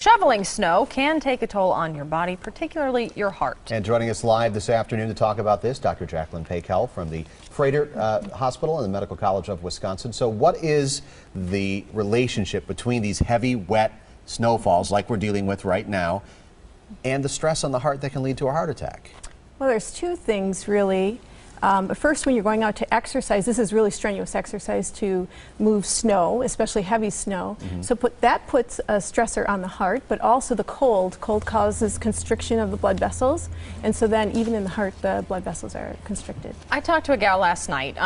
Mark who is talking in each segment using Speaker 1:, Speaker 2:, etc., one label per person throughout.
Speaker 1: Shoveling snow can take a toll on your body, particularly your heart.
Speaker 2: And joining us live this afternoon to talk about this, Dr. Jacqueline Pakel from the Freighter Hospital and the Medical College of Wisconsin. So what is the relationship between these heavy, wet snowfalls like we're dealing with right now and the stress on the heart that can lead to a heart attack?
Speaker 3: Well, there's two things really. First, when you're going out to exercise, this is really strenuous exercise to move snow, especially heavy snow. So that puts a stressor on the heart, but also the cold. Cold causes constriction of the blood vessels, and so then even in the heart, the blood vessels are constricted.
Speaker 1: I talked to a gal last night,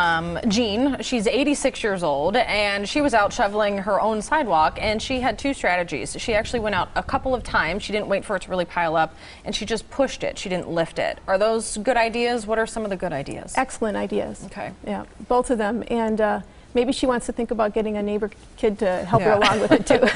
Speaker 1: Jean. She's 86 years old, and she was out shoveling her own sidewalk, and she had two strategies. She actually went out a couple of times. She didn't wait for it to really pile up, and she just pushed it. She didn't lift it. Are those good ideas? What are some of the good ideas?
Speaker 3: Excellent ideas.
Speaker 1: Okay.
Speaker 3: Yeah, both of them. And maybe she wants to think about getting a neighbor kid to help her along with it too.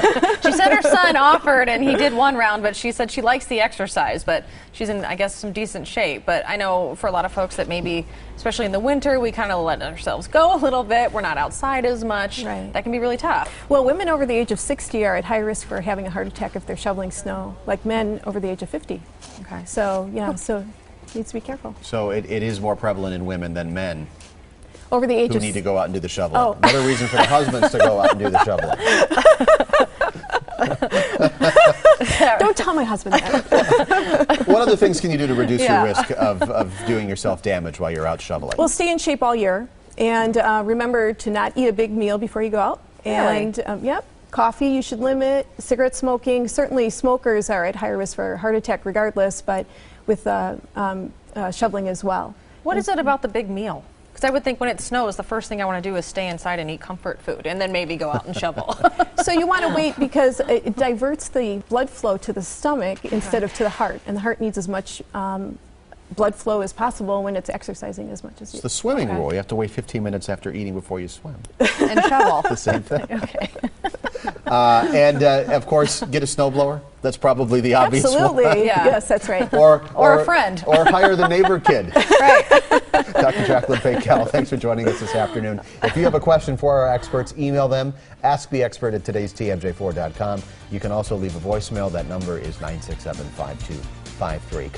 Speaker 1: She said her son offered and he did one round, but she said she likes the exercise, but she's in, I guess, some decent shape. But I know for a lot of folks that maybe, especially in the winter, we kind of let ourselves go a little bit. We're not outside as much.
Speaker 3: Right.
Speaker 1: That can be really tough.
Speaker 3: Well, women over the age of 60 are at high risk for having a heart attack if they're shoveling snow, like men over the age of 50.
Speaker 1: Okay.
Speaker 3: So, yeah, so needs to be careful.
Speaker 2: So it is more prevalent in women than men
Speaker 3: Over the age
Speaker 2: who
Speaker 3: of
Speaker 2: need to go out and do the shoveling.
Speaker 3: Oh.
Speaker 2: Another reason for the husbands to go out and do the shoveling.
Speaker 3: Don't tell my husband that.
Speaker 2: What other things can you do to reduce your risk of doing yourself damage while you're out shoveling?
Speaker 3: Well, stay in shape all year, and remember to not eat a big meal before you go out. And yep, coffee you should limit. Cigarette smoking, certainly smokers are at higher risk for heart attack regardless, but with shoveling as well.
Speaker 1: What is it about the big meal? Because I would think when it snows, the first thing I want to do is stay inside and eat comfort food, and then maybe go out and shovel.
Speaker 3: So you want to wait because it diverts the blood flow to the stomach instead of to the heart, and the heart needs as much blood flow as possible when it's exercising as much as you.
Speaker 2: It's the swimming rule. You have to wait 15 minutes after eting before you swim.
Speaker 1: And shovel.
Speaker 2: The same thing.
Speaker 1: Okay.
Speaker 2: And of course, get a snowblower. That's probably the obvious
Speaker 3: Absolutely.
Speaker 2: one.
Speaker 1: Yeah.
Speaker 3: Yes, that's right.
Speaker 1: Or a friend.
Speaker 2: Or hire the neighbor kid.
Speaker 1: Right.
Speaker 2: Dr. Jacqueline Pakel, thanks for joining us this afternoon. If you have a question for our experts, email them, asktheexpert@todaystmj4.com. You can also leave a voicemail. That number is 967-5253.